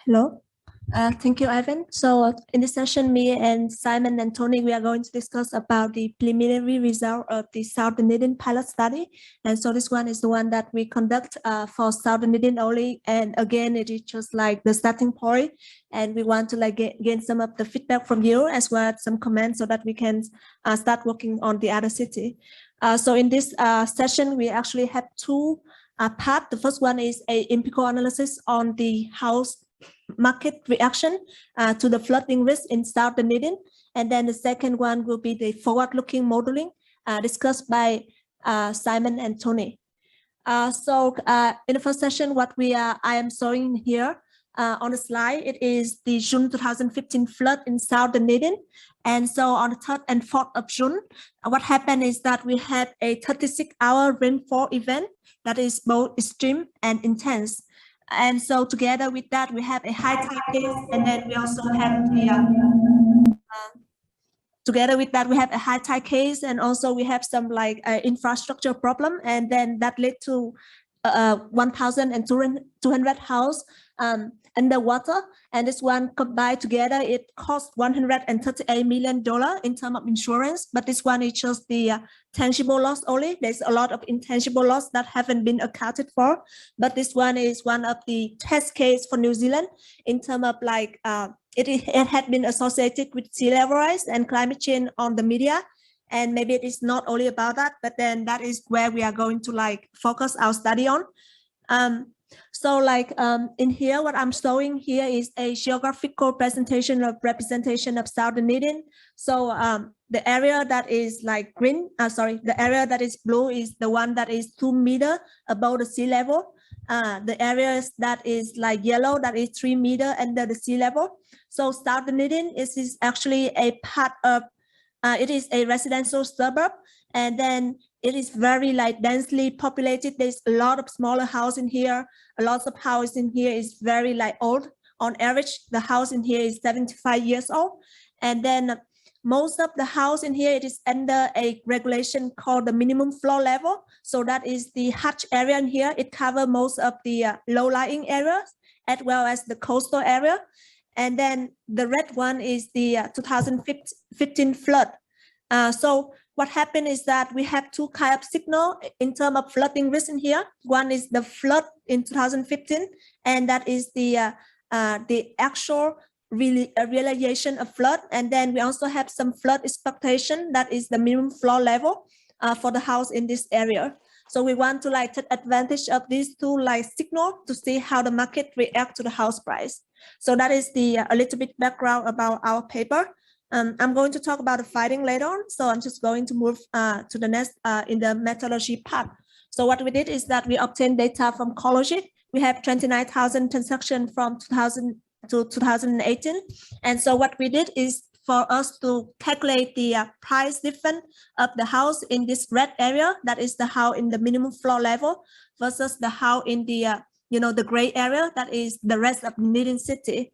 Hello. Thank you, Ivan. So in this session, me and Simon and Tony, we are going to discuss about the preliminary result of the South Dunedin pilot study. And so this one is the one that we conduct for South Dunedin only. And again, it is just like the starting point. And we want to like gain some of the feedback from you as well as some comments so that we can start working on the other city. So in this session, we actually have two parts. The first one is a empirical analysis on the house market reaction to the flooding risk in South Dunedin. And then the second one will be the forward-looking modeling discussed by Simon and Tony. So in the first session, what I am showing here on the slide, it is the June 2015 flood in South Dunedin. And so on the 3rd and 4th of June, what happened is that we had a 36-hour rainfall event that is both extreme and intense. And so together with that, we have a high tide case, and then we also have the together with that, we have a high tide case, and also we have some like infrastructure problem, and then that led to 1,200 house underwater. And this one combined together, it cost $138 million in terms of insurance. But this one is just the tangible loss only. There's a lot of intangible loss that haven't been accounted for. But this one is one of the test case for New Zealand in terms of like it had been associated with sea level rise and climate change on the media. And maybe it is not only about that, but then that is where we are going to like focus our study on. So like in here, what I'm showing here is a geographical representation of South Dunedin. So the area that is like green, the area that is blue is the one that is 2 meters above the sea level. The areas that is like yellow, that is 3 meters under the sea level. So South Dunedin is actually a part of, it is a residential suburb, and then it is very like densely populated. There's a lot of smaller house in here. A lot of house in here is very like old. On average, the house in here is 75 years old. And then most of the house in here, it is under a regulation called the minimum floor level. So that is the hatch area in here. It covers most of the low-lying areas as well as the coastal area. And then the red one is the 2015 flood. So what happened is that we have two kind of signal in terms of flooding risk in here. One is the flood in 2015, and that is the actual realization of flood. And then we also have some flood expectation, that is the minimum floor level for the house in this area. So we want to like take advantage of these two like signal to see how the market react to the house price. So that is the a little bit background about our paper. I'm going to talk about the finding later on, so I'm just going to move to the next in the methodology part. So what we did is that we obtained data from CoreLogic. We have 29,000 transactions from 2000 to 2018. And so what we did is for us to calculate the price difference of the house in this red area, that is the house in the minimum floor level, versus the house in the, the gray area, that is the rest of Dunedin city.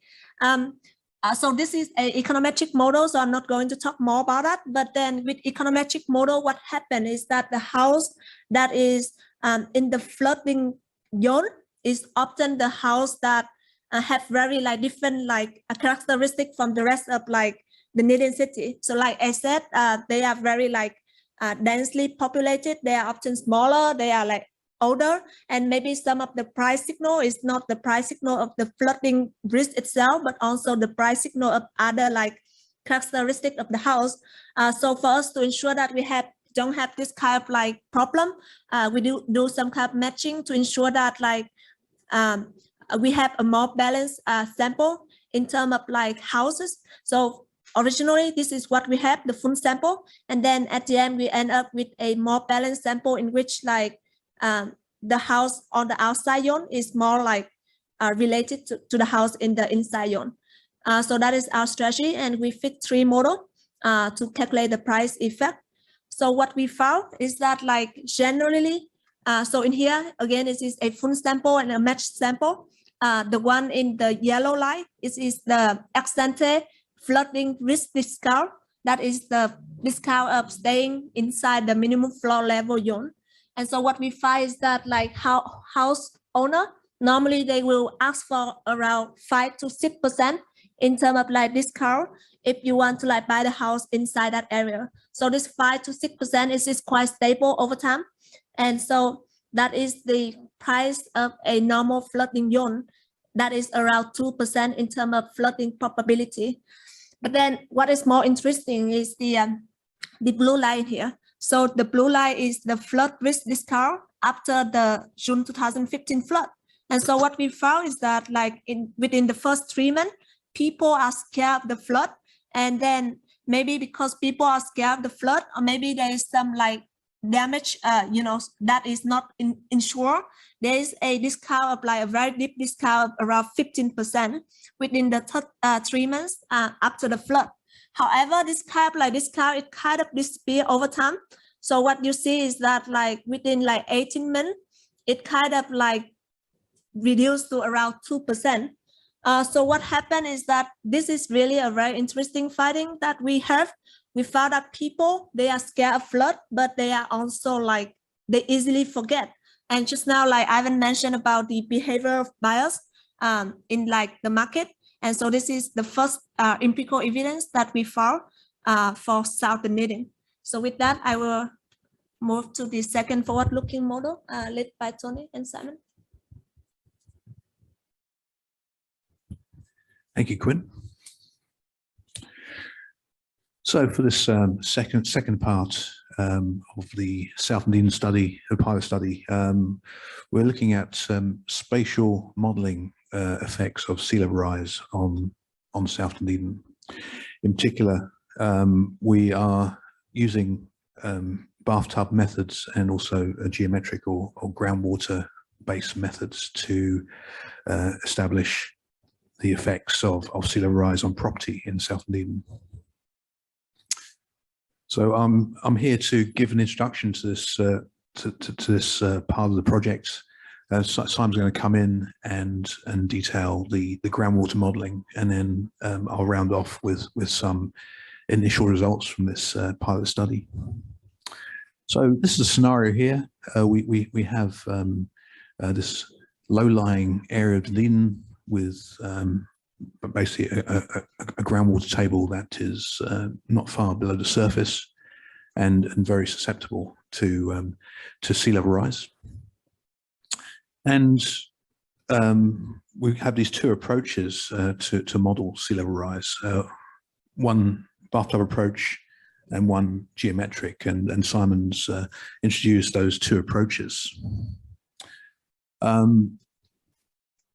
So this is an econometric model, so I'm not going to talk more about that. But then with econometric model, what happened is that the house that is in the flooding zone is often the house that have very like different like characteristic from the rest of like the Dunedin city. So like I said, they are very like densely populated. They are often smaller. They are like older, and maybe some of the price signal is not the price signal of the flooding risk itself, but also the price signal of other like characteristic of the house. So for us to ensure that we don't have this kind of like problem, we do some kind of matching to ensure that like we have a more balanced sample in terms of like houses. So originally, this is what we have, the full sample, and then at the end we end up with a more balanced sample in which like the house on the outside zone is more like related to the house in the inside zone. So that is our strategy, and we fit 3 models to calculate the price effect. So what we found is that like generally, so in here, again, this is a full sample and a matched sample. The one in the yellow line is the ex ante flooding risk discount. That is the discount of staying inside the minimum floor level zone. And so what we find is that like house owner normally they will ask for around 5 to 6% in terms of like discount if you want to like buy the house inside that area. So this 5 to 6% is quite stable over time. And so that is the price of a normal flooding zone. That is around 2% in terms of flooding probability. But then what is more interesting is the blue line here. So the blue line is the flood risk discount after the June 2015 flood. And so what we found is that like within the first 3 months, people are scared of the flood. And then maybe because people are scared of the flood, or maybe there is some like damage, that is not insured. There is a discount of like a very deep discount of around 15% within the 3 months after the flood. However, this kind of like discount, it kind of disappear over time. So what you see is that like within like 18 months, it kind of like reduced to around 2%. So what happened is that this is really a very interesting finding that we have. We found that people, they are scared of flood, but they are also like, they easily forget. And just now, like Ivan mentioned about the behavior of bias in like the market. And so this is the first empirical evidence that we found for South Dunedin. So with that, I will move to the second forward-looking model led by Tony and Simon. Thank you, Quinn. So for this second part of the South Dunedin study, the pilot study, we're looking at spatial modelling effects of sea level rise on South Dunedin. In particular, we are using bathtub methods and also geometric or groundwater based methods to establish the effects of sea level rise on property in South Dunedin. So I'm here to give an introduction to this part of the project. Simon's going to come in and detail the groundwater modelling, and then I'll round off with some initial results from this pilot study. So this is a scenario here. We have this low-lying area of Dunedin with basically a groundwater table that is not far below the surface and very susceptible to sea level rise. And we have these two approaches to model sea level rise, one bathtub approach and one geometric, and Simon's introduced those two approaches.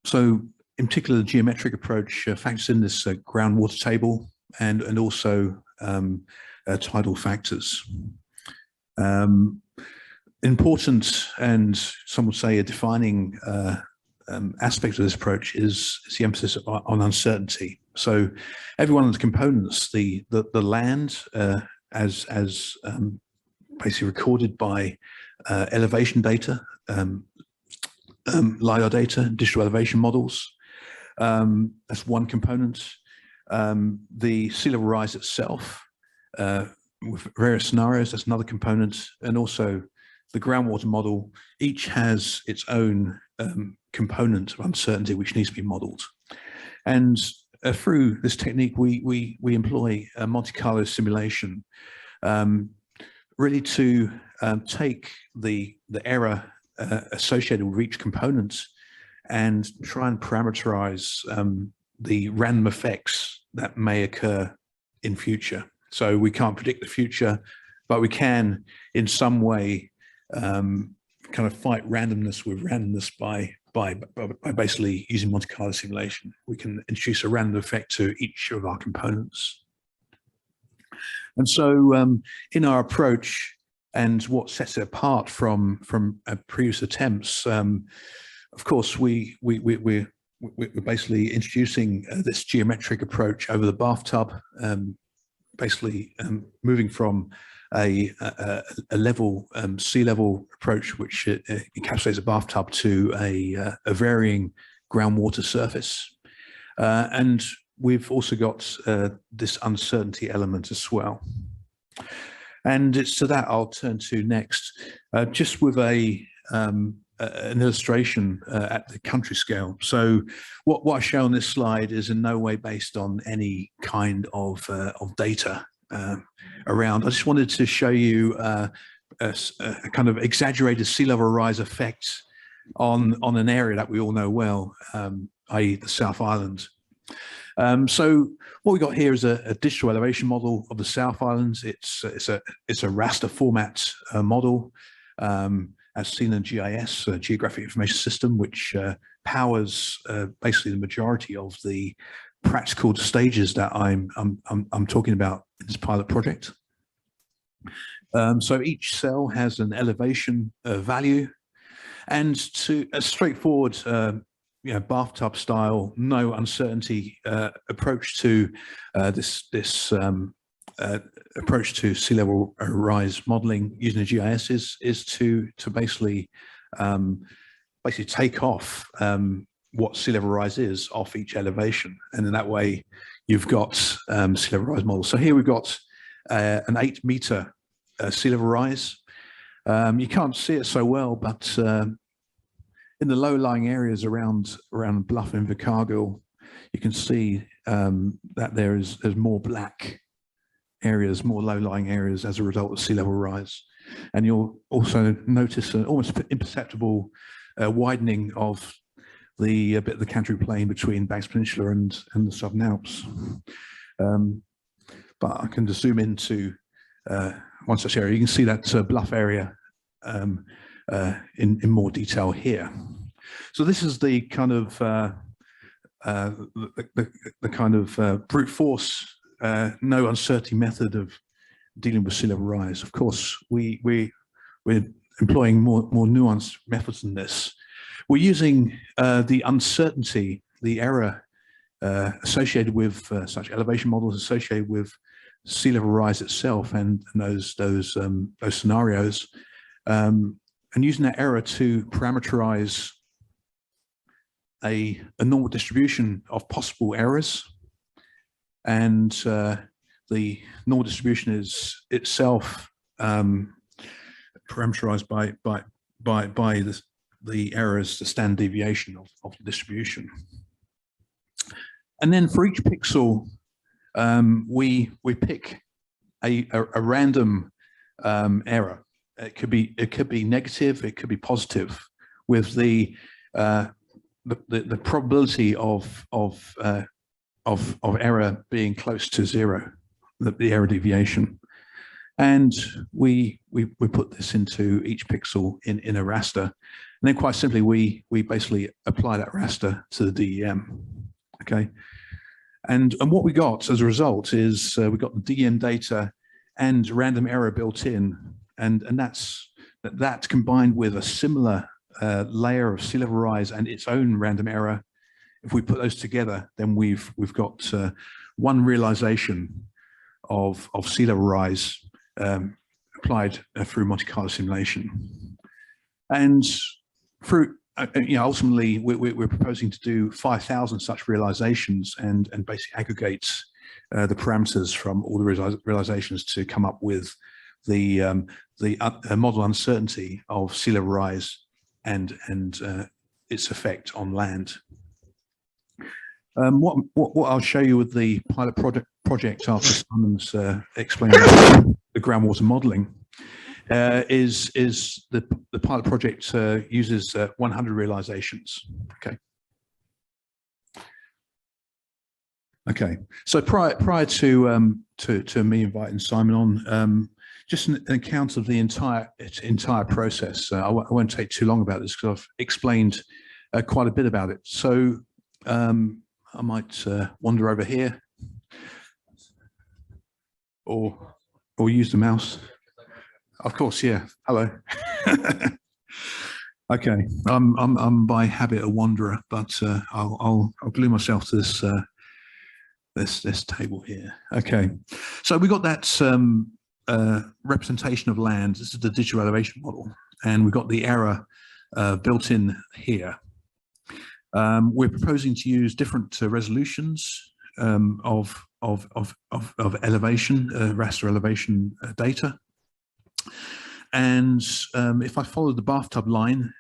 So in particular, the geometric approach factors in this groundwater table and also tidal factors. Important, and some would say a defining aspect of this approach is the emphasis on uncertainty. So every one of the components, the land as basically recorded by elevation data, LiDAR data, digital elevation models, that's one component. The sea level rise itself with various scenarios, that's another component, and also the groundwater model each has its own component of uncertainty which needs to be modeled. And through this technique, we employ a Monte Carlo simulation really to take the error associated with each component and try and parameterize the random effects that may occur in future. So we can't predict the future, but we can in some way kind of fight randomness with randomness by basically using Monte Carlo simulation. We can introduce a random effect to each of our components. And so in our approach, and what sets it apart from previous attempts, of course, we're basically introducing this geometric approach over the bathtub, basically moving from a level sea level approach which encapsulates a bathtub to a varying groundwater surface, and we've also got this uncertainty element as well. And it's to that I'll turn to next, just with a an illustration at the country scale. So what I show on this slide is in no way based on any kind of data around. I just wanted to show you a kind of exaggerated sea level rise effect on an area that we all know well, i.e. the South Island. So what we got here is a digital elevation model of the South Islands. It's a raster format model, as seen in GIS, Geographic Information System, which powers basically the majority of the practical stages that I'm talking about in this pilot project. So each cell has an elevation value, and to a straightforward bathtub style, no uncertainty approach to this approach to sea level rise modeling using the GIS is to basically take off what sea level rise is off each elevation, and in that way you've got sea level rise models. So here we've got an 8-meter sea level rise. You can't see it so well, but in the low-lying areas around Bluff and Invercargill, you can see that there's more black areas, more low-lying areas as a result of sea level rise. And you'll also notice an almost imperceptible widening of the bit of the Canterbury Plain between Banks Peninsula and the Southern Alps. But I can just zoom into one such area. You can see that Bluff area in more detail here. So this is the kind of brute force, no uncertainty method of dealing with sea level rise. Of course, we're employing more nuanced methods than this. We're using the uncertainty, the error associated with such elevation models, associated with sea level rise itself, and those scenarios, and using that error to parameterize a normal distribution of possible errors. And the normal distribution is itself parameterized by the errors, the standard deviation of the distribution. And then for each pixel, we pick a random error. It could be negative, it could be positive, with the probability of error being close to zero, the error deviation. And we put this into each pixel in a raster, and then quite simply we basically apply that raster to the DEM. Okay, and what we got as a result is we got the DEM data and random error built in. And that combined with a similar layer of sea level rise and its own random error. If we put those together, then we've got one realization of sea level rise applied through Monte Carlo simulation. And through ultimately we're proposing to do 5,000 such realizations and basically aggregate the parameters from all the realizations to come up with the model uncertainty of sea level rise and its effect on land. What I'll show you with the pilot project after Simon's explaining the groundwater modelling is the pilot project uses 100 realizations. Okay. So prior to me inviting Simon on, just an account of the entire process. I won't take too long about this because I've explained quite a bit about it. So I might wander over here, or use the mouse. Of course, yeah. Hello. Okay, I'm by habit a wanderer, but I'll glue myself to this table here. Okay, so we got that representation of land. This is the digital elevation model, and we've got the error built in here. We're proposing to use different resolutions of elevation, raster elevation data, And if I follow the bathtub line,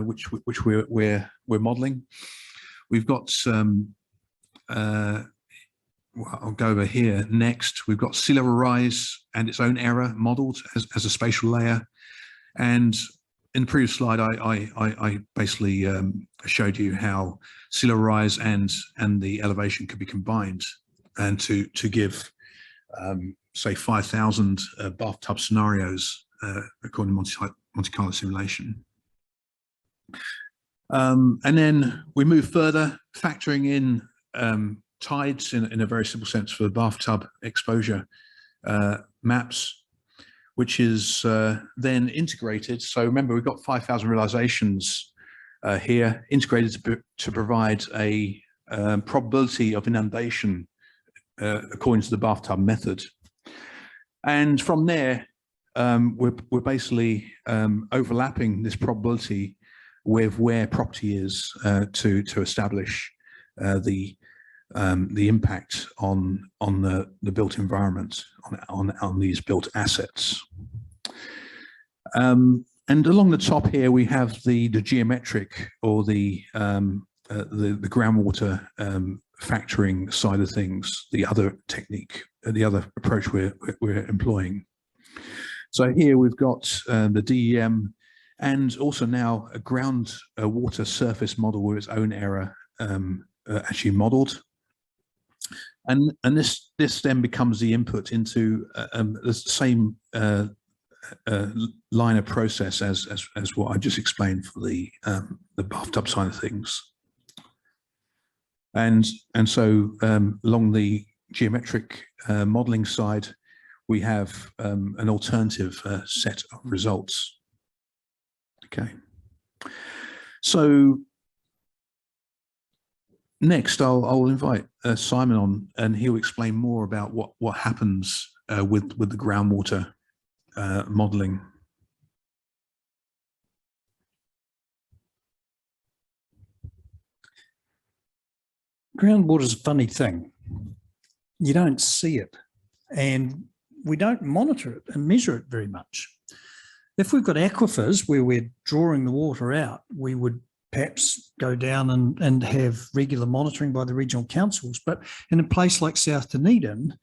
which we're modelling, we've got well, I'll go over here next. We've got sea level rise and its own error modelled as a spatial layer. And in the previous slide, I basically showed you how sea level rise and the elevation could be combined, and to give say 5,000 bathtub scenarios according to Monte Carlo simulation. And then we move further, factoring in tides in a very simple sense for the bathtub exposure maps, which is then integrated. So remember, we've got 5,000 realizations here, integrated to provide a probability of inundation according to the bathtub method. And from there, we're basically overlapping this probability with where property is to establish the impact on the built environment, on these built assets. And along the top here, we have the geometric, or the groundwater factoring side of things, the other technique, the other approach we're employing. So here we've got the DEM, and also now a groundwater surface model with its own error actually modeled. And this then becomes the input into the same line of process as what I just explained for the bathtub side of things. And so along the geometric modeling side, we have an alternative set of results. Okay, so next I'll invite Simon on, and he'll explain more about what happens with the groundwater modeling. Groundwater is a funny thing. You don't see it, and we don't monitor it and measure it very much. If we've got aquifers where we're drawing the water out, we would perhaps go down and have regular monitoring by the regional councils. But in a place like South Dunedin,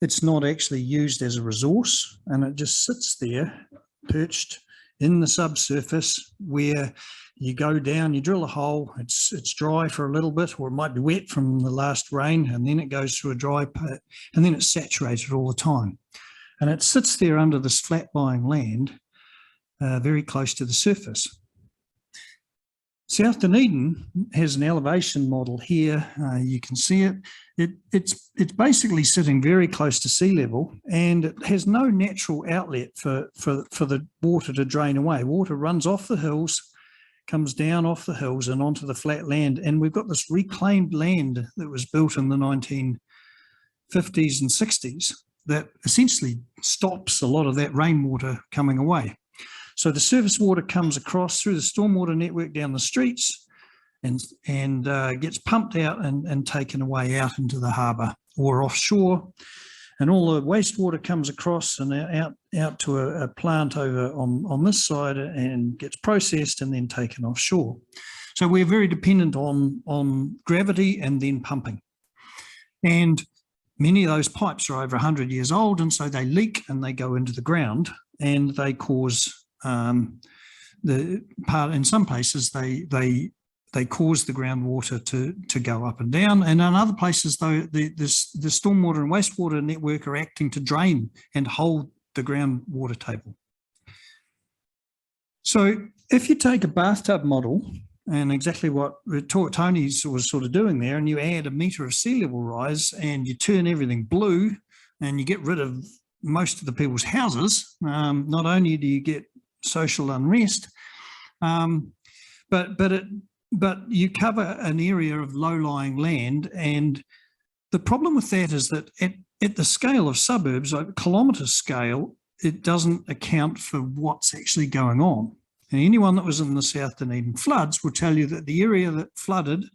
it's not actually used as a resource, and it just sits there perched in the subsurface, where you go down, you drill a hole, it's dry for a little bit, or it might be wet from the last rain, and then it goes through a dry pit, and then it's saturated all the time. And it sits there under this flat-lying land, very close to the surface. South Dunedin has an elevation model here. You can see it. It's basically sitting very close to sea level, and it has no natural outlet for the water to drain away. Water runs off the hills, comes down off the hills and onto the flat land. And we've got this reclaimed land that was built in the 1950s and 60s that essentially stops a lot of that rainwater coming away. So the surface water comes across through the stormwater network down the streets and gets pumped out and taken away out into the harbour or offshore. And all the wastewater comes across and out to a plant over on this side and gets processed and then taken offshore. So we're very dependent on gravity and then pumping. And many of those pipes are over 100 years old, and so they leak and they go into the ground, and they cause in some places they cause the groundwater to go up and down, and in other places though the stormwater and wastewater network are acting to drain and hold the groundwater table. So if you take a bathtub model, and exactly what Tony was sort of doing there, and you add a metre of sea level rise and you turn everything blue and you get rid of most of the people's houses, not only do you get social unrest, but you cover an area of low-lying land. And the problem with that is that at the scale of suburbs, like kilometre scale, it doesn't account for what's actually going on. And anyone that was in the South Dunedin floods will tell you that the area that flooded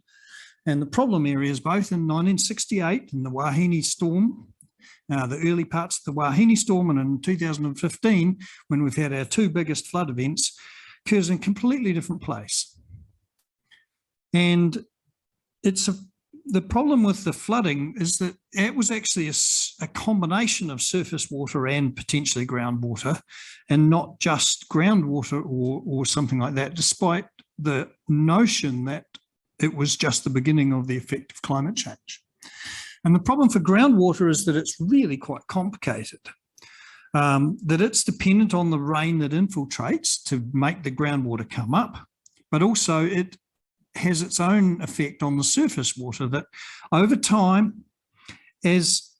and the problem areas, both in 1968 in the Wahine storm the early parts of the Wahine storm, and in 2015, when we've had our two biggest flood events, occurs in a completely different place. And the problem with the flooding is that it was actually a combination of surface water and potentially groundwater, and not just groundwater or something like that, despite the notion that it was just the beginning of the effect of climate change. And the problem for groundwater is that it's really quite complicated, that it's dependent on the rain that infiltrates to make the groundwater come up, but also it has its own effect on the surface water, that over time, as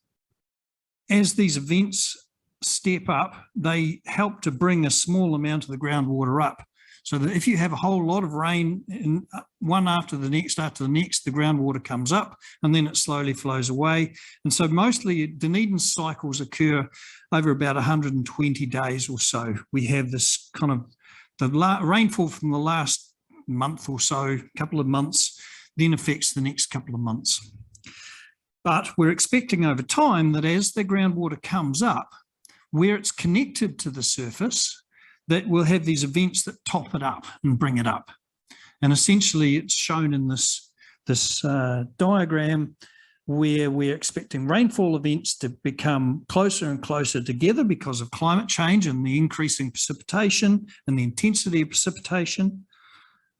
these events step up, they help to bring a small amount of the groundwater up. So that if you have a whole lot of rain in one after the next, the groundwater comes up and then it slowly flows away. And so mostly Dunedin cycles occur over about 120 days or so. We have this kind of the rainfall from the last month or so, couple of months, then affects the next couple of months. But we're expecting over time that as the groundwater comes up, where it's connected to the surface, that we'll have these events that top it up and bring it up. And essentially it's shown in this diagram where we're expecting rainfall events to become closer and closer together because of climate change and the increasing precipitation and the intensity of precipitation.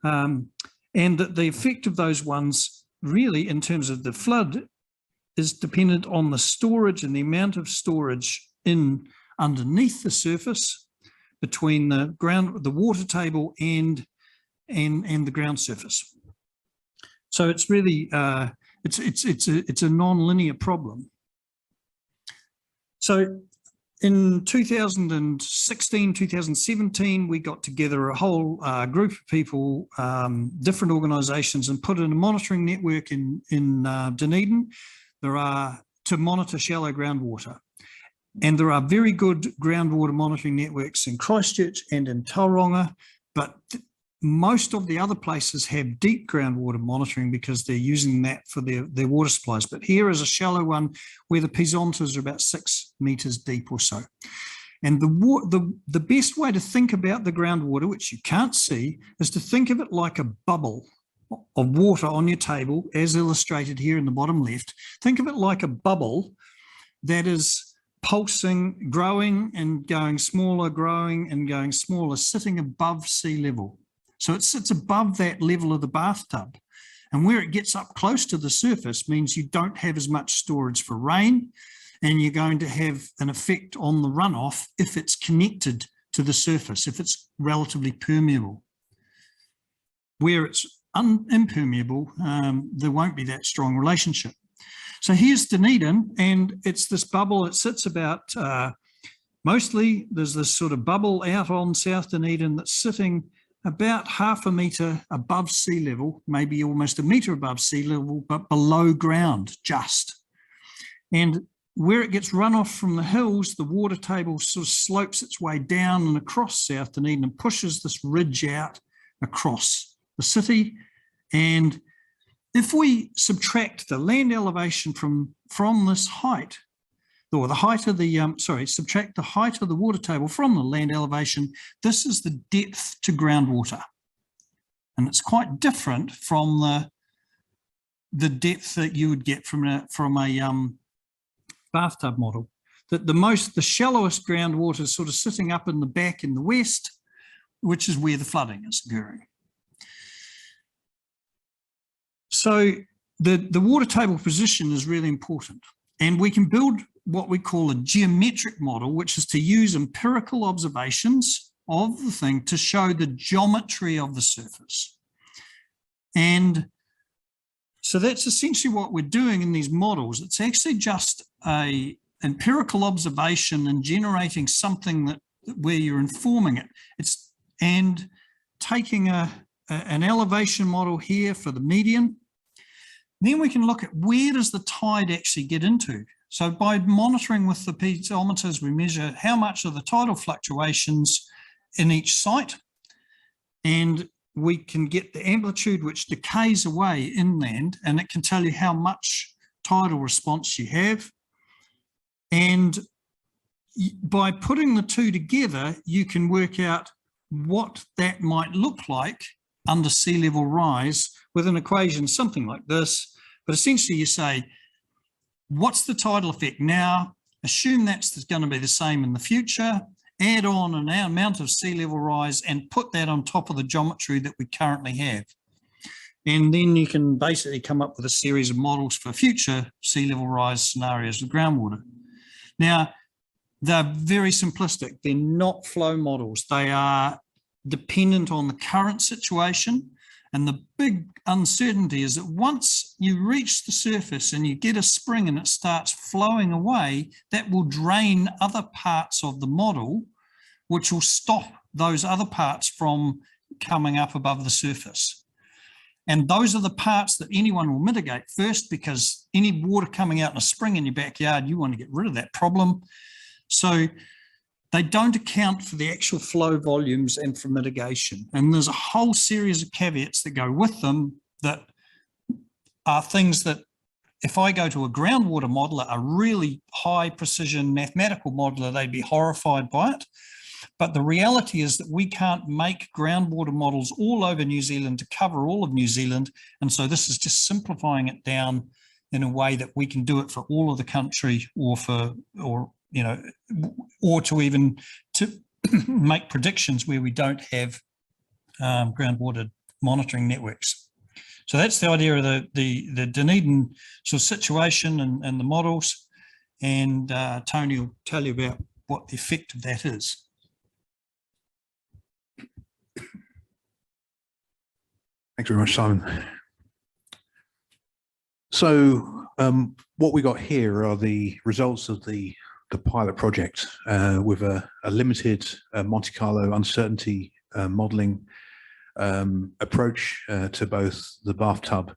And that the effect of those ones really in terms of the flood is dependent on the storage and the amount of storage underneath the surface between the water table and the ground surface. So it's really it's a non-linear problem. So in 2016, 2017, we got together a whole group of people, different organisations, and put in a monitoring network in Dunedin. To monitor shallow groundwater. And there are very good groundwater monitoring networks in Christchurch and in Tauranga, but most of the other places have deep groundwater monitoring because they're using that for their water supplies. But here is a shallow one where the piezometers are about 6 metres deep or so. And the best way to think about the groundwater, which you can't see, is to think of it like a bubble of water on your table, as illustrated here in the bottom left. Think of it like a bubble that is pulsing, growing and going smaller, growing and going smaller, sitting above sea level. So it sits above that level of the bathtub. And where it gets up close to the surface means you don't have as much storage for rain, and you're going to have an effect on the runoff if it's connected to the surface, if it's relatively permeable. Where it's impermeable, there won't be that strong relationship. So here's Dunedin, and it's this bubble. It sits about, mostly there's this sort of bubble out on South Dunedin that's sitting about 0.5 metre above sea level, maybe almost 1 metre above sea level, but below ground just. And where it gets runoff from the hills, the water table sort of slopes its way down and across South Dunedin and pushes this ridge out across the city. And if we subtract the land elevation from this height, or the height of the, subtract the height of the water table from the land elevation, this is the depth to groundwater. And it's quite different from the depth that you would get from a bathtub model. That the shallowest groundwater is sort of sitting up in the back in the west, which is where the flooding is occurring. So the water table position is really important, and we can build what we call a geometric model, which is to use empirical observations of the thing to show the geometry of the surface. And so that's essentially what we're doing in these models. It's actually just an empirical observation and generating something where you're informing it. And taking an elevation model here for the median. Then we can look at where does the tide actually get into. So by monitoring with the piezometers, we measure how much of the tidal fluctuations in each site, and we can get the amplitude which decays away inland, and it can tell you how much tidal response you have. And by putting the two together, you can work out what that might look like under sea level rise with an equation, something like this. But essentially you say, what's the tidal effect now? Assume that's going to be the same in the future, add on an amount of sea level rise and put that on top of the geometry that we currently have. And then you can basically come up with a series of models for future sea level rise scenarios of groundwater. Now, they're very simplistic. They're not flow models. They are dependent on the current situation. And the big uncertainty is that once you reach the surface and you get a spring and it starts flowing away, that will drain other parts of the model, which will stop those other parts from coming up above the surface. And those are the parts that anyone will mitigate first, because any water coming out in a spring in your backyard, you want to get rid of that problem. So they don't account for the actual flow volumes and for mitigation. And there's a whole series of caveats that go with them that are things that if I go to a groundwater modeler, a really high precision mathematical modeler, they'd be horrified by it. But the reality is that we can't make groundwater models all over New Zealand to cover all of New Zealand. And so this is just simplifying it down in a way that we can do it for all of the country, or to even make predictions where we don't have groundwater monitoring networks. So that's the idea of the Dunedin sort of situation and the models. And Tony will tell you about what the effect of that is. Thanks very much, Simon. So what we got here are the results of the pilot project with a limited Monte Carlo uncertainty modeling approach to both the bathtub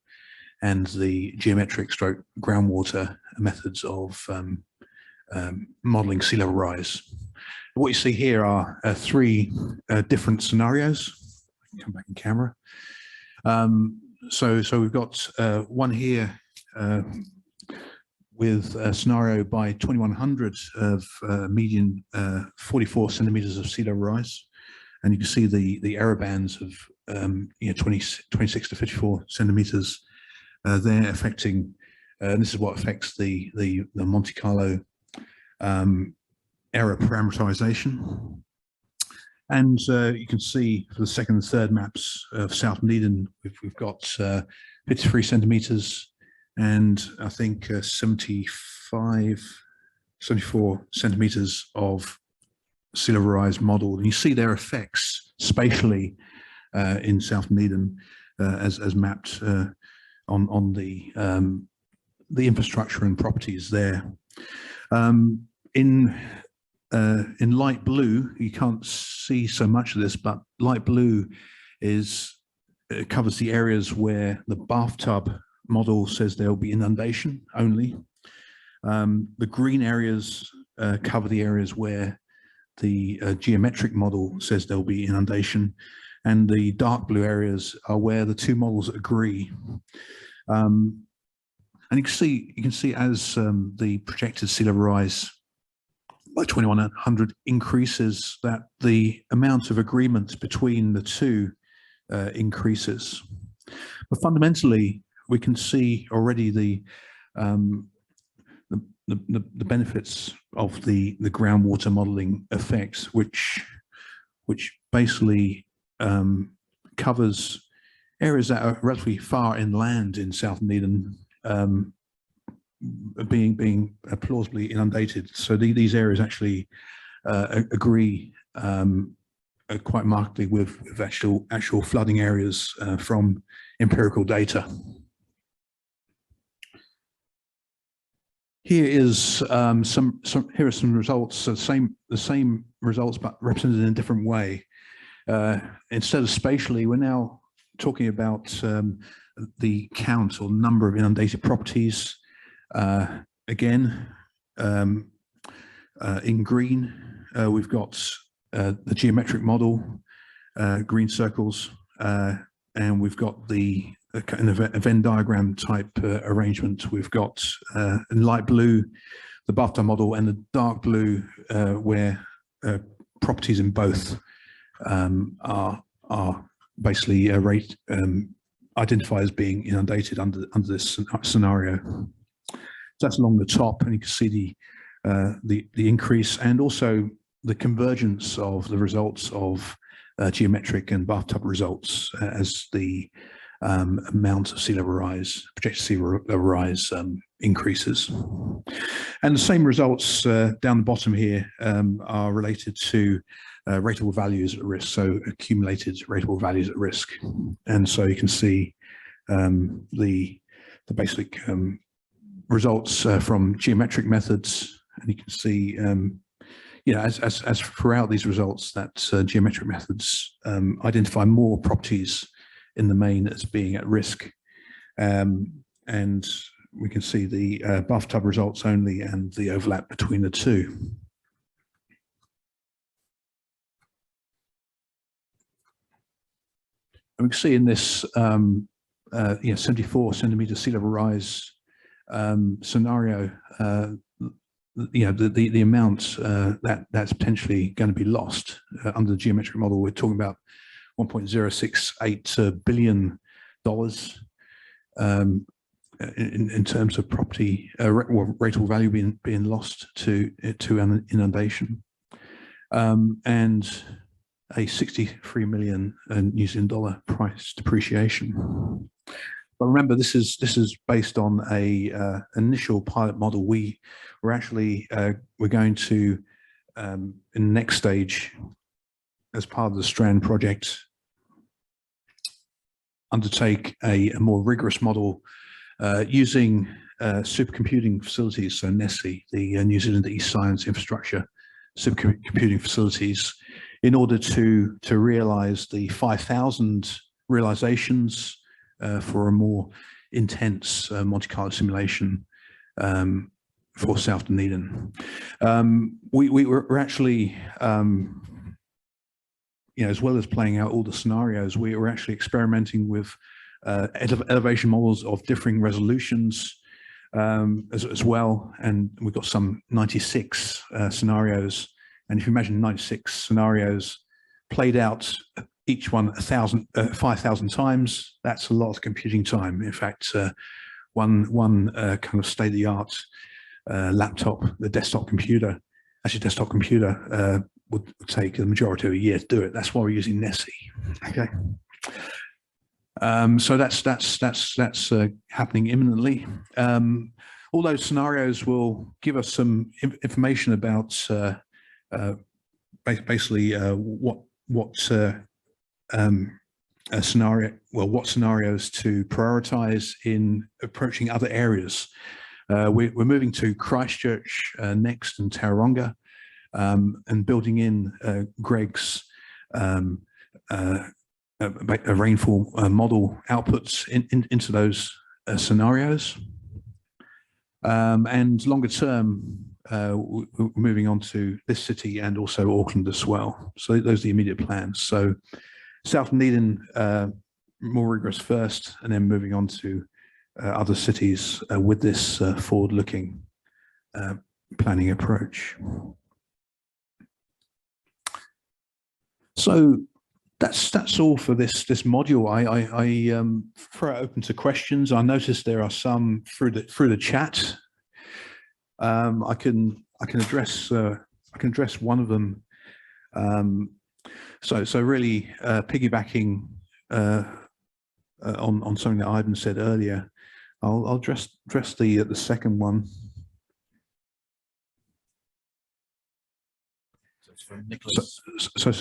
and the geometric stroke groundwater methods of modeling sea level rise. What you see here are three different scenarios. Come back in camera. So we've got one here with a scenario by 2100 of median 44 centimeters of sea level rise, and you can see the error bands of 26 to 54 centimeters there affecting, and this is what affects the Monte Carlo error parameterization. And you can see for the second and third maps of South Dunedin, we've got 53 centimeters and I think 74 centimeters of sea level rise model. And you see their effects spatially in South Dunedin as mapped on the infrastructure and properties there. In light blue, you can't see so much of this, but light blue covers the areas where the bathtub model says there will be inundation only. The green areas cover the areas where the geometric model says there'll be inundation, and the dark blue areas are where the two models agree. And you can see as the projected sea level rise by 2100 increases, that the amount of agreement between the two increases. But fundamentally, we can see already the benefits of the groundwater modeling effects, which basically covers areas that are relatively far inland in South Dunedin, being plausibly inundated. So these areas actually agree quite markedly with actual flooding areas from empirical data. Here is here are some results. The same results, but represented in a different way. Instead of spatially, we're now talking about the count or number of inundated properties. Again, in green, we've got the geometric model, green circles, and we've got the kind of a Venn diagram type arrangement. We've got in light blue the bathtub model, and the dark blue where properties in both are basically identified as being inundated under this scenario. So that's along the top, and you can see the increase and also the convergence of the results of geometric and bathtub results as the amount of sea level rise, projected sea level rise increases. And the same results down the bottom here are related to rateable values at risk, so accumulated rateable values at risk. And so you can see the basic results from geometric methods, and you can see as throughout these results that geometric methods identify more properties in the main as being at risk. And we can see the bathtub results only and the overlap between the two. And we can see in this 74 centimeter sea level rise scenario, the amount that's potentially going to be lost under the geometric model. We're talking about $1.068 billion in terms of property rateable value being lost to inundation, and a 63 million New Zealand dollar price depreciation. But remember, this is based on a initial pilot model. We're going to in the next stage, as part of the STRAND project, undertake a more rigorous model using supercomputing facilities, so NESI, the New Zealand East Science Infrastructure supercomputing facilities, in order to realize the 5,000 realizations for a more intense Monte Carlo simulation for South Dunedin. We're actually, as well as playing out all the scenarios, we were actually experimenting with elevation models of differing resolutions as well, and we've got some 96 scenarios. And if you imagine 96 scenarios played out, each one 5,000 times, that's a lot of computing time. In fact, one kind of state-of-the-art laptop, the desktop computer would take the majority of a year to do it. That's why we're using NESI. Okay. So that's happening imminently. All those scenarios will give us some information about basically what scenarios to prioritize in approaching other areas. We're moving to Christchurch next, and Tauranga, and building in Greg's rainfall model outputs into those scenarios. And longer term, we're moving on to this city and also Auckland as well. So those are the immediate plans. So South Dunedin, more rigorous first, and then moving on to other cities with this forward-looking planning approach. So that's all for this module. I throw it open to questions. I noticed there are some through the chat. I can address one of them. So really piggybacking on something that Ivan said earlier, I'll address the second one. So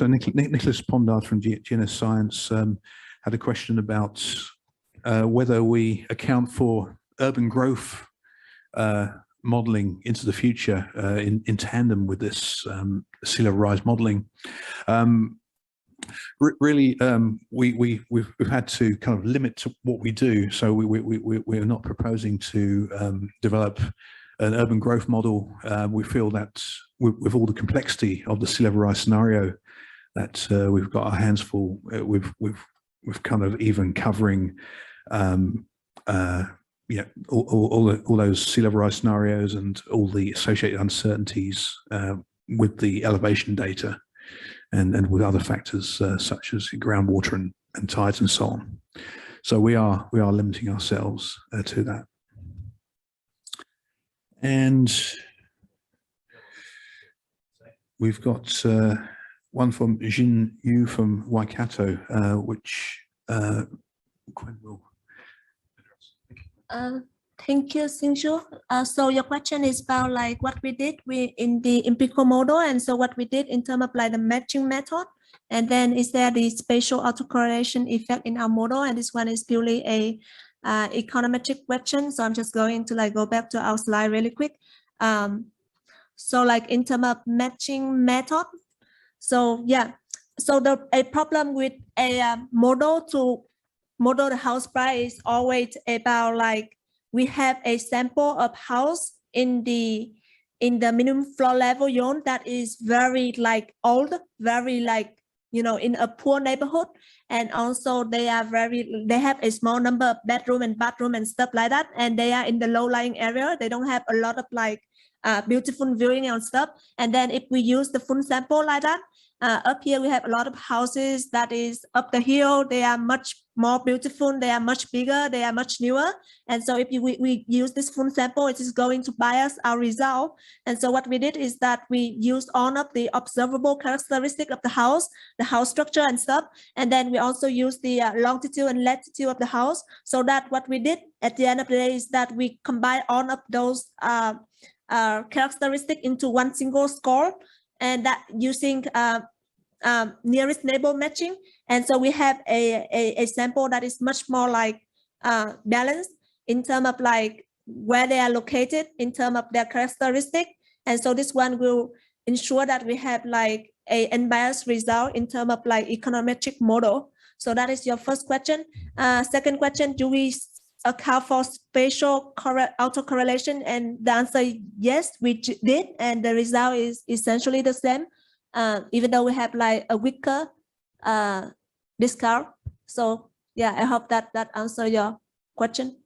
Nicholas Pondard from GNS Science had a question about whether we account for urban growth modelling into the future in tandem with this sea level rise modelling. Really, we've had to kind of limit to what we do. So we're not proposing to develop an urban growth model. We feel that with all the complexity of the sea level rise scenario, that we've got our hands full with kind of even covering yeah, all those sea level rise scenarios and all the associated uncertainties with the elevation data and with other factors such as groundwater and tides and so on. So we are limiting ourselves to that. And we've got one from Jin Yu from Waikato, which Gwen will address. Thank you, Singju. So your question is about like what we did in the empirical model, and so what we did in terms of like the matching method, and then is there the spatial autocorrelation effect in our model, and this one is purely a econometric question. So I'm just going to like go back to our slide really quick. So like in terms of matching method, so yeah, so a problem with a model to model the house price is always about like we have a sample of house in the minimum floor level zone that is very like old, very like, you know, in a poor neighborhood, and also they have a small number of bedroom and bathroom and stuff like that, and they are in the low-lying area. They don't have a lot of like beautiful viewing and stuff. And then if we use the full sample like that, up here we have a lot of houses that is up the hill. They are much more beautiful, they are much bigger, they are much newer. And so if we use this full sample, it is going to bias our result. And so what we did is that we used all of the observable characteristic of the house structure and stuff. And then we also use the longitude and latitude of the house, so that what we did at the end of the day is that we combine all of those characteristic into one single score, and that using nearest neighbor matching. And so we have a sample that is much more like balanced in terms of like where they are located in terms of their characteristic. And so this one will ensure that we have like a unbiased result in terms of like econometric model. So that is your first question. Second question, do we account for spatial autocorrelation? And the answer is yes, we did, and the result is essentially the same, even though we have like a weaker discount. So yeah, I hope that answers your question.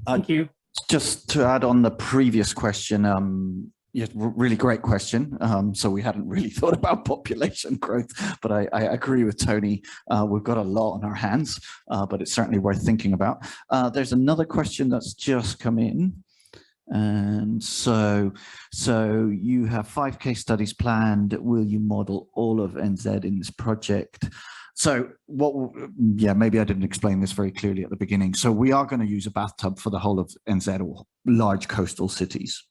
Thank you. Just to add on the previous question, yeah, really great question. So we hadn't really thought about population growth, but I agree with Tony. We've got a lot on our hands, but it's certainly worth thinking about. There's another question that's just come in. And so you have 5 case studies planned. Will you model all of NZ in this project? So yeah, maybe I didn't explain this very clearly at the beginning. So we are going to use a bathtub for the whole of NZ or large coastal cities.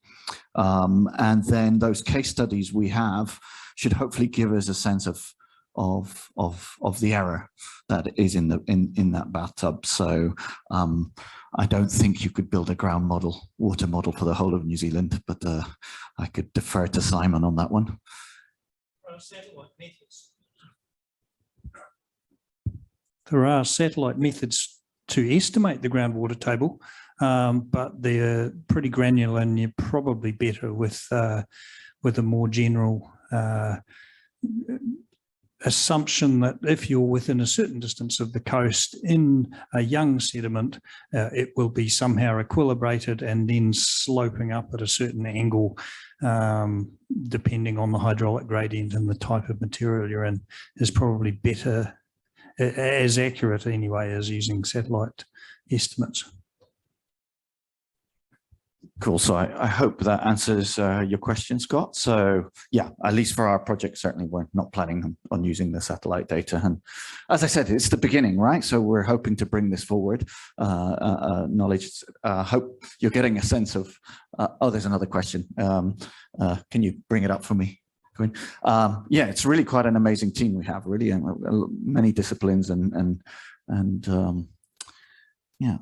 And then those case studies we have should hopefully give us a sense of the error that is in that bathtub. So I don't think you could build a ground model, water model for the whole of New Zealand, but I could defer to Simon on that one. There are satellite methods to estimate the groundwater table, but they're pretty granular, and you're probably better with a more general assumption that if you're within a certain distance of the coast in a young sediment, it will be somehow equilibrated and then sloping up at a certain angle, depending on the hydraulic gradient and the type of material you're in, is probably better, as accurate anyway as using satellite estimates. Cool. So I hope that answers your question, Scott. So yeah, at least for our project, certainly we're not planning on using the satellite data. And as I said, it's the beginning, right? So we're hoping to bring this forward, knowledge. Hope you're getting a sense of, oh, there's another question. Can you bring it up for me? Yeah, it's really quite an amazing team we have, really, and many disciplines and yeah.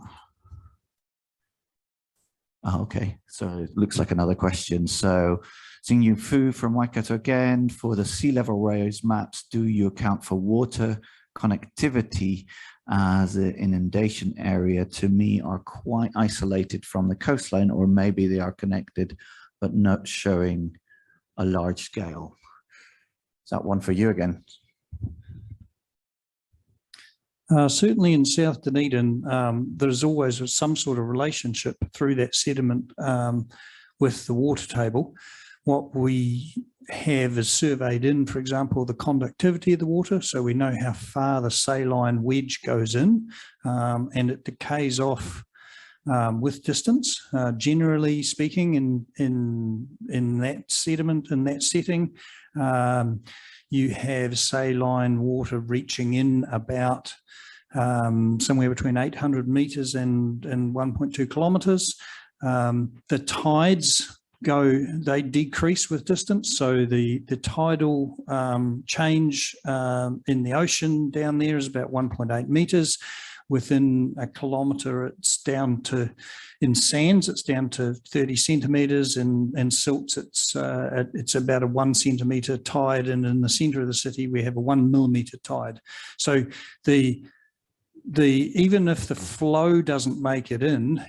Oh, okay, so it looks like another question. So Xingyu Fu from Waikato again, for the sea level rise maps, do you account for water connectivity as an inundation area? To me, are quite isolated from the coastline, or maybe they are connected but not showing a large scale. Is that one for you again? Certainly in South Dunedin, there's always some sort of relationship through that sediment with the water table. What we have is surveyed in, for example, the conductivity of the water, so we know how far the saline wedge goes in, and it decays off with distance. Generally speaking, in that sediment, in that setting, you have saline water reaching in about somewhere between 800 metres and 1.2 kilometres. The tides they decrease with distance. So the tidal change in the ocean down there is about 1.8 metres. Within a kilometre, it's down to, in sands, it's down to 30 centimetres, and silts, it's about a 1 centimetre tide, and in the centre of the city, we have a 1 millimetre tide. So even if the flow doesn't make it in,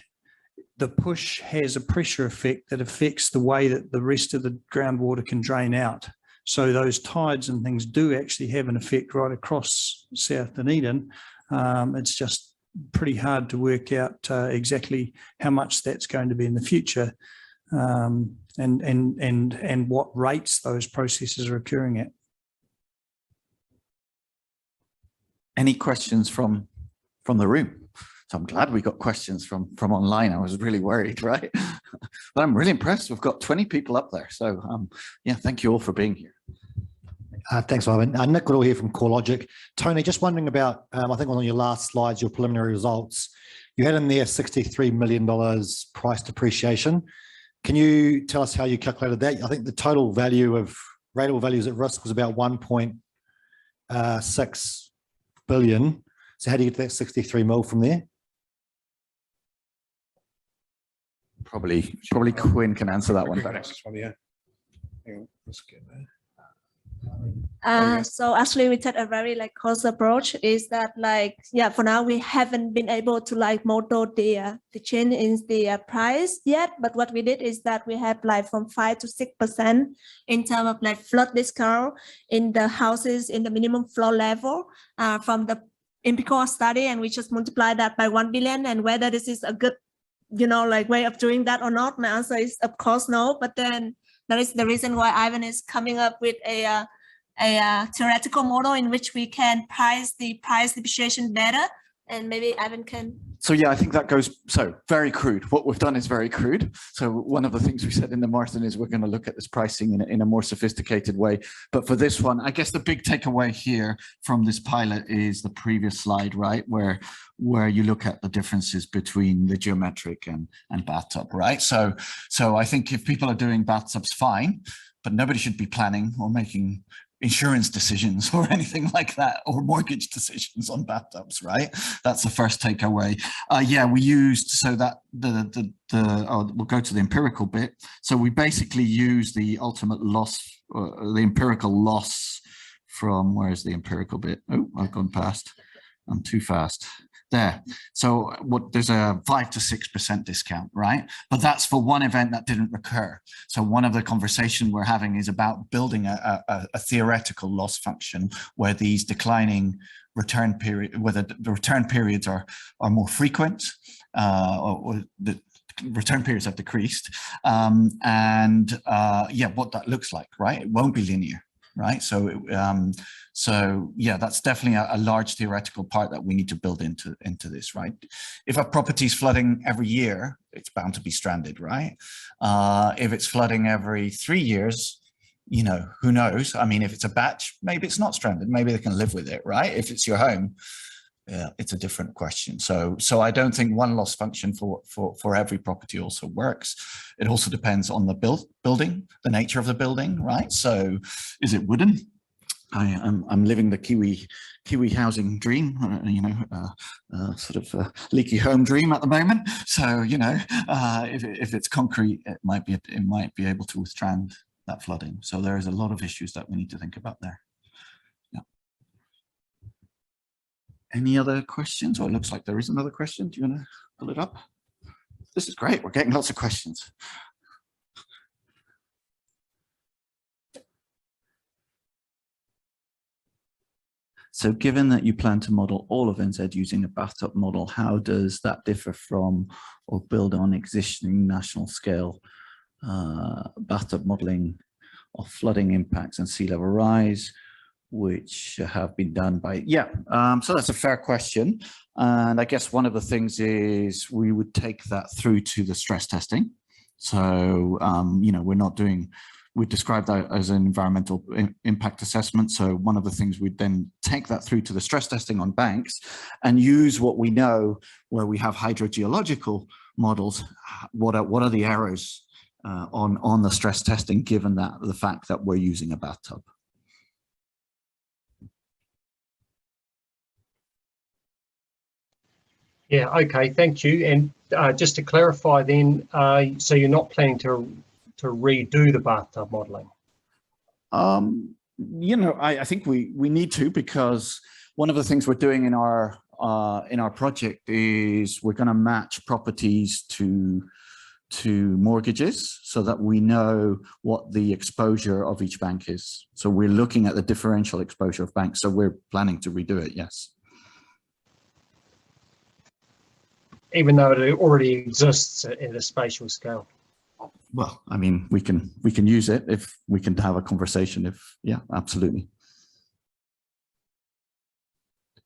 the push has a pressure effect that affects the way that the rest of the groundwater can drain out. So those tides and things do actually have an effect right across South Dunedin. It's just pretty hard to work out exactly how much that's going to be in the future, and what rates those processes are occurring at. Any questions from the room? So I'm glad we got questions from online. I was really worried, right? But I'm really impressed. We've got 20 people up there. So yeah, thank you all for being here. Thanks, Ivan. Nick Goodall here from CoreLogic. Tony, just wondering about, I think on your last slides, your preliminary results, you had in there $63 million price depreciation. Can you tell us how you calculated that? I think the total value of rateable values at risk was about 1.6 billion. So how do you get to that 63 mil from there? Probably Quinn can answer that one better. Yeah. Hang on, let's get there. So actually we take a very cost approach, is that for now we haven't been able to model the change in the price yet, but what we did is that we have from 5 to 6% in terms of flood discount in the houses in the minimum floor level from the empirical study, and we just multiply that by 1 billion. And whether this is a good way of doing that or not, my answer is of course no. But then that is the reason why Ivan is coming up with a theoretical model in which we can price the price depreciation better, and maybe Ivan can. So yeah, I think that goes, so very crude. What we've done is very crude. So one of the things we said in the Marsden is we're going to look at this pricing in a more sophisticated way. But for this one, I guess the big takeaway here from this pilot is the previous slide, right? Where you look at the differences between the geometric and bathtub, right? So I think if people are doing bathtubs, fine, but nobody should be planning or making insurance decisions or anything like that, or mortgage decisions on bathtubs, right? That's the first takeaway. Yeah, we used, so that we'll go to the empirical bit. So we basically use the ultimate loss, the empirical loss from, where's the empirical bit? Oh, I've gone past, I'm too fast. There. So there's a 5 to 6% discount, right? But that's for one event that didn't recur. So one of the conversation we're having is about building a theoretical loss function where these declining return period, whether the return periods are more frequent, or the return periods have decreased, yeah, what that looks like, right? It won't be linear. Right, so yeah, that's definitely a large theoretical part that we need to build into this, right? If a property is flooding every year, it's bound to be stranded, right? If it's flooding every 3 years, who knows? I mean, if it's a batch, maybe it's not stranded. Maybe they can live with it, right? If it's your home, yeah, it's a different question. So I don't think one loss function for every property also works. It also depends on the building, the nature of the building, right? So is it wooden? I'm living the Kiwi housing dream, sort of a leaky home dream at the moment. So if it's concrete, it might be able to withstand that flooding. So there is a lot of issues that we need to think about there. Any other questions? Oh, it looks like there is another question. Do you want to pull it up? This is great. We're getting lots of questions. So given that you plan to model all of NZ using a bathtub model, how does that differ from or build on existing national scale bathtub modeling of flooding impacts and sea level rise, which have been done by, so that's a fair question. And I guess one of the things is we would take that through to the stress testing. So, you know, we describe that as an environmental impact assessment. So one of the things we'd then take that through to the stress testing on banks and use what we know where we have hydrogeological models. What are the errors on the stress testing, given that the fact that we're using a bathtub? Yeah, okay, thank you. And just to clarify then, so you're not planning to redo the bathtub modelling? You know, I think we need to, because one of the things we're doing in our project is we're going to match properties to mortgages so that we know what the exposure of each bank is. So we're looking at the differential exposure of banks. So we're planning to redo it, yes. Even though it already exists at a spatial scale? Well, I mean, we can use it if we can have a conversation. Yeah, absolutely.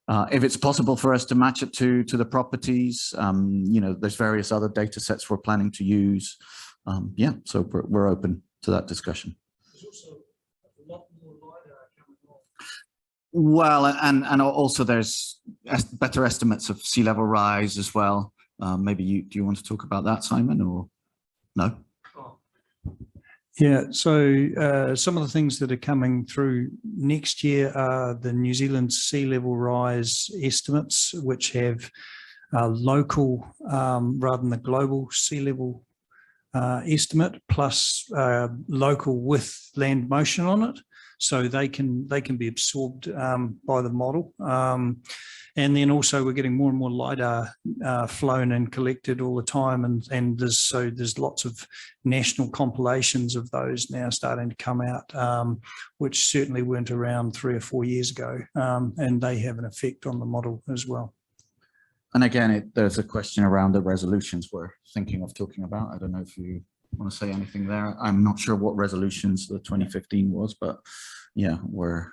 If it's possible for us to match it to the properties, you know, there's various other data sets we're planning to use. Yeah, so we're open to that discussion. There's also a lot more LiDAR coming on. Well, and also there's better estimates of sea level rise as well. Maybe do you want to talk about that, Simon, or no? Yeah, so some of the things that are coming through next year are the New Zealand sea level rise estimates, which have local rather than the global sea level estimate, plus local with land motion on it, so they can be absorbed by the model. And then also we're getting more and more LiDAR flown and collected all the time, and there's lots of national compilations of those now starting to come out, which certainly weren't around 3 or 4 years ago, and they have an effect on the model as well. And again, there's a question around the resolutions we're thinking of talking about. I don't know if you want to say anything there. I'm not sure what resolutions the 2015 was, but yeah, we're...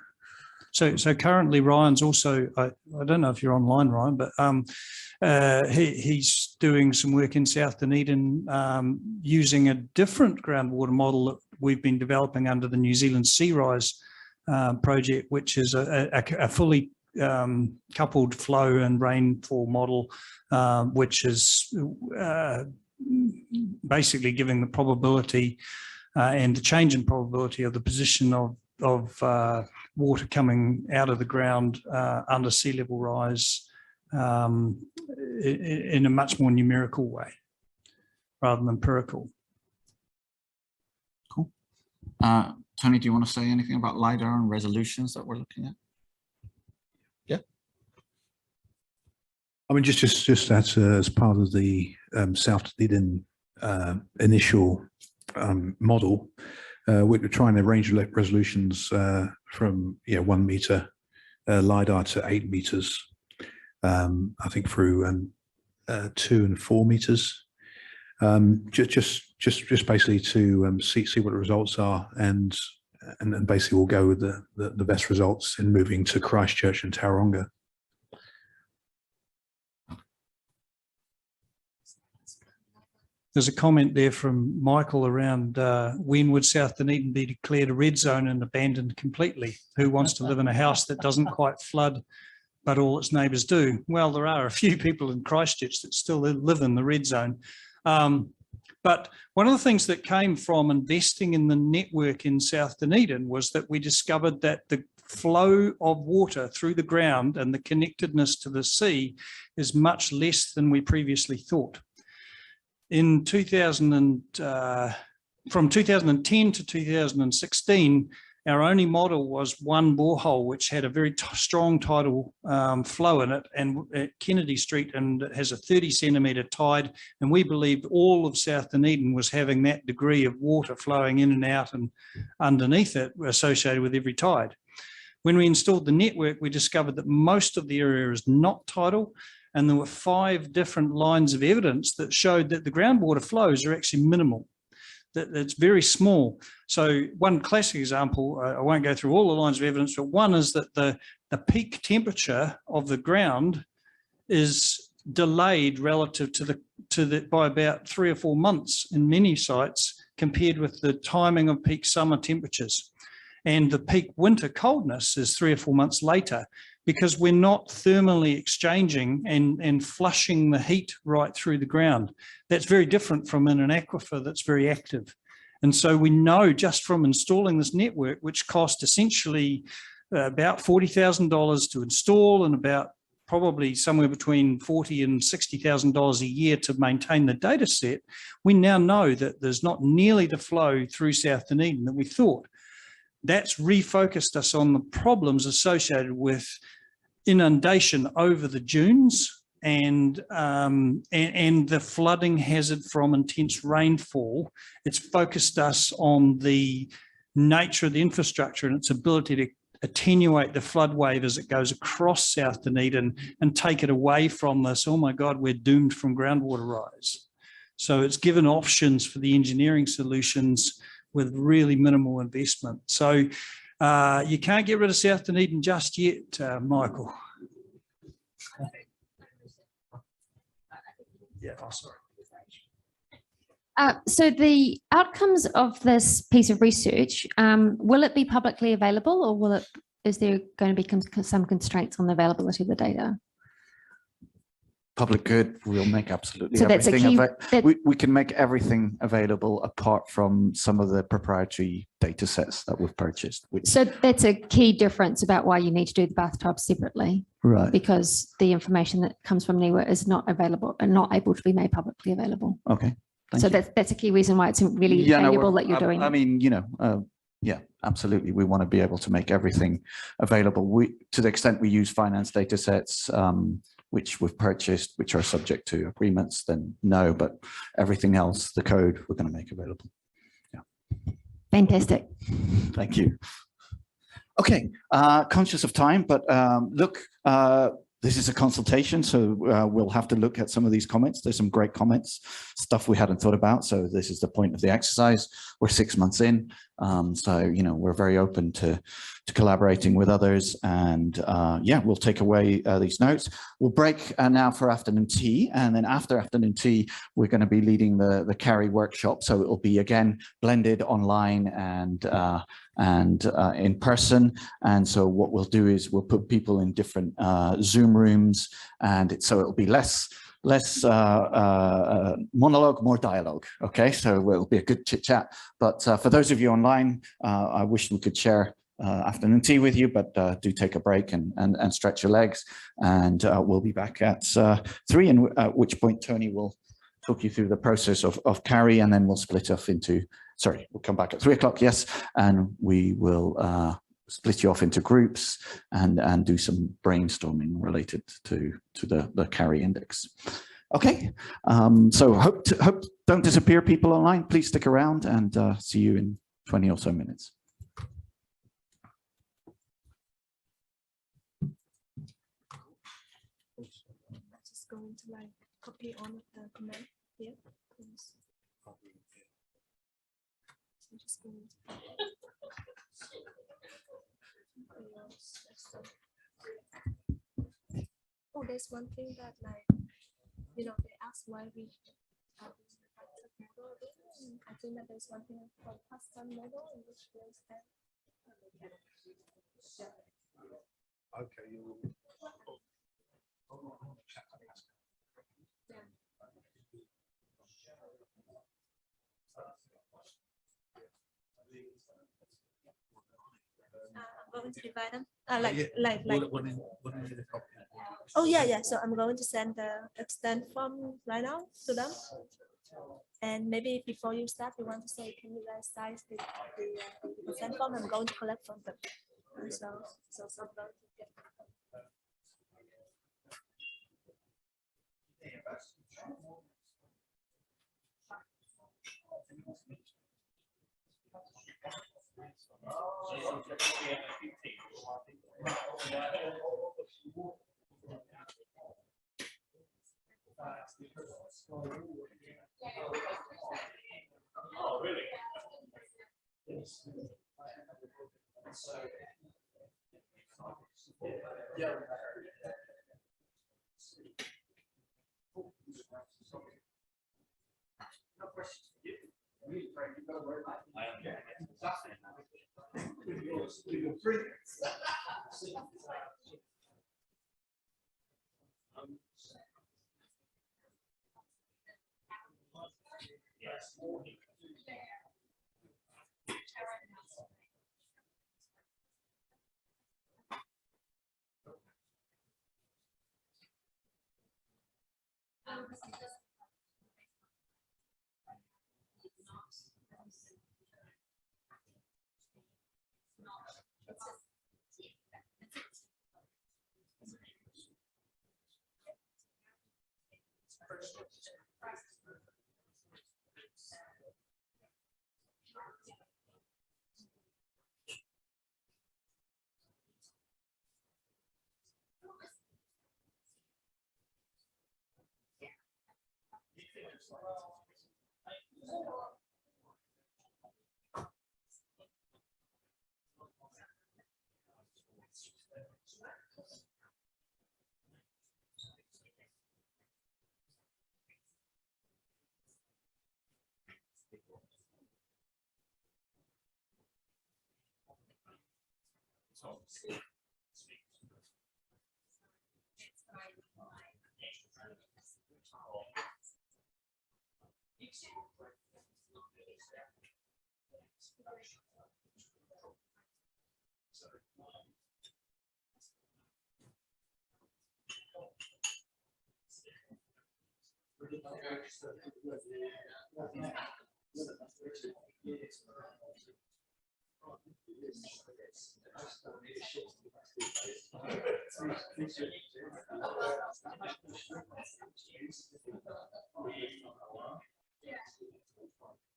So currently Ryan's also, I don't know if you're online, Ryan, but he's doing some work in South Dunedin using a different groundwater model that we've been developing under the New Zealand Sea Rise project, which is a fully coupled flow and rainfall model, which is basically giving the probability and the change in probability of the position of water coming out of the ground under sea level rise in a much more numerical way rather than empirical. Cool. Tony, do you want to say anything about LiDAR and resolutions that we're looking at? Yeah. I mean, just as part of the South Dunedin initial model, we're trying to range resolutions from 1 meter LiDAR to 8 meters, I think through 2 and 4 meters, just basically to see what the results are, and basically we'll go with the best results in moving to Christchurch and Tauranga. There's a comment there from Michael around when would South Dunedin be declared a red zone and abandoned completely? Who wants to live in a house that doesn't quite flood, but all its neighbours do? Well, there are a few people in Christchurch that still live in the red zone. But one of the things that came from investing in the network in South Dunedin was that we discovered that the flow of water through the ground and the connectedness to the sea is much less than we previously thought. In from 2010 to 2016, our only model was one borehole, which had a very strong tidal flow in it, and at Kennedy Street, and it has a 30 centimetre tide. And we believed all of South Dunedin was having that degree of water flowing in and out and underneath it associated with every tide. When we installed the network, we discovered that most of the area is not tidal, and there were 5 different lines of evidence that showed that the groundwater flows are actually minimal, that it's very small. So one classic example, I won't go through all the lines of evidence, but one is that the peak temperature of the ground is delayed relative to the by about 3 or 4 months in many sites compared with the timing of peak summer temperatures. And the peak winter coldness is 3 or 4 months later, because we're not thermally exchanging and flushing the heat right through the ground. That's very different from in an aquifer that's very active. And so we know just from installing this network, which cost essentially about $40,000 to install and about probably somewhere between $40,000 and $60,000 a year to maintain the data set, we now know that there's not nearly the flow through South Dunedin that we thought. That's refocused us on the problems associated with inundation over the dunes and the flooding hazard from intense rainfall. It's focused us on the nature of the infrastructure and its ability to attenuate the flood wave as it goes across South Dunedin and take it away from this, oh my God, we're doomed from groundwater rise. So it's given options for the engineering solutions with really minimal investment. So you can't get rid of South Dunedin just yet, Michael. Yeah, oh, sorry. So the outcomes of this piece of research, will it be publicly available, or is there going to be some constraints on the availability of the data? Public good, we'll make absolutely so that's everything. a key, we can make everything available apart from some of the proprietary data sets that we've purchased. So that's a key difference about why you need to do the bathtub separately. Right. Because the information that comes from NIWA is not available and not able to be made publicly available. Okay. So that's a key reason why it's really valuable that you're doing. I mean, you know, yeah, absolutely. We want to be able to make everything available. To the extent we use finance data sets, which we've purchased, which are subject to agreements, then no, but everything else, the code, we're going to make available. Yeah. Fantastic. Thank you. Okay, conscious of time, but look, this is a consultation, so we'll have to look at some of these comments. There's some great comments, stuff we hadn't thought about. So this is the point of the exercise. We're 6 months in, so you know we're very open to collaborating with others. And yeah, we'll take away these notes. We'll break now for afternoon tea, and then after afternoon tea, we're going to be leading the CARI workshop. So it will be again blended online and in person. And so what we'll do is we'll put people in different Zoom rooms, and so it'll be less monologue, more dialogue. Okay, so it'll be a good chit chat. But for those of you online, I wish we could share afternoon tea with you, but do take a break and stretch your legs. And we'll be back at 3, and at which point Tony will talk you through the process of CARI, and then we'll split off into, sorry, we'll come back at 3 o'clock, yes, and we will split you off into groups and do some brainstorming related to the CARI index. Okay, so hope don't disappear, people online. Please stick around, and see you in 20 or so minutes. Just going to like copy all of the comment here, please. So just going to oh, there's one thing that like, you know, they ask why we model. I think that there's one thing called custom model in which there's that. Okay, you I'm going to divide them. Oh Oh yeah. So I'm going to send the extend form right now to them. And maybe before you start, you want to say, can you guys size the consent form? I'm going to collect from them. So I'm going to get. Oh, really? Yes. Yeah. No questions for you. Really, Frank, you've got to work. I am. Yeah. Yes.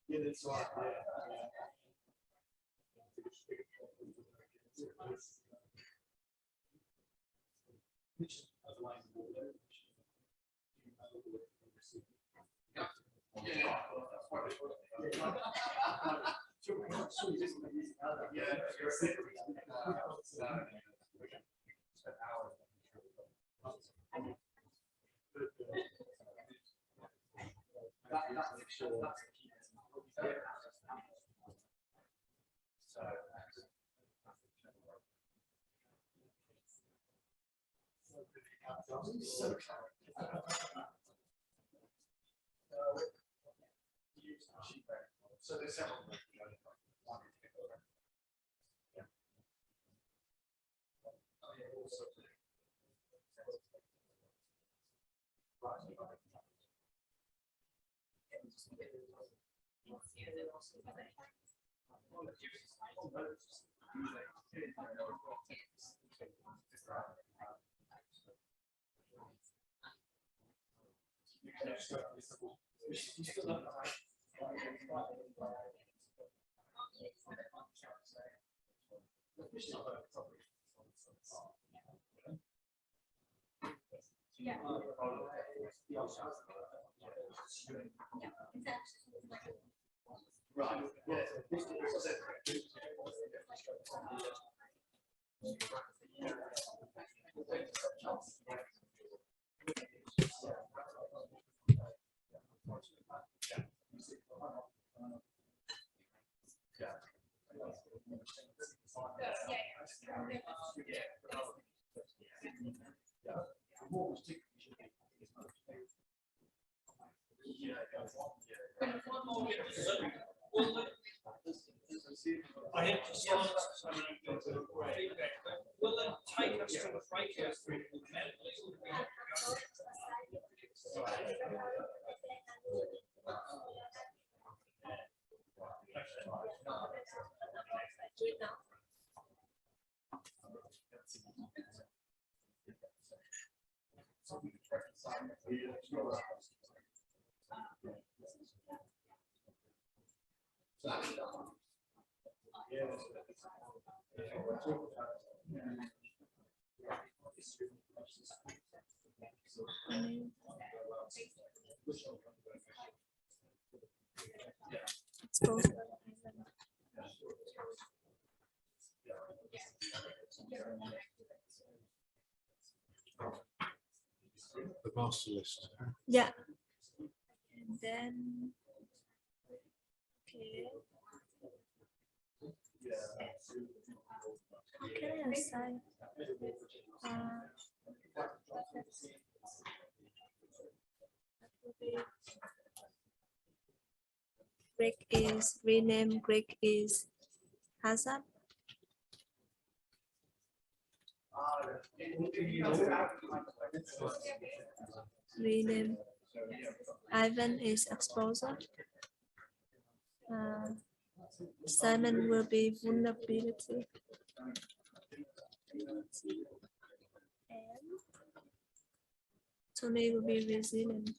Yeah, that's right. So there's several. Right. I have to start feedback. Will it take us to the breakout room? Exposure. The master list. Yeah. And then, okay. How can I assign? Greg is rename. Greg is Hazard. Rename. Ivan is exposure. Simon will be vulnerability. And Tony will be resilient.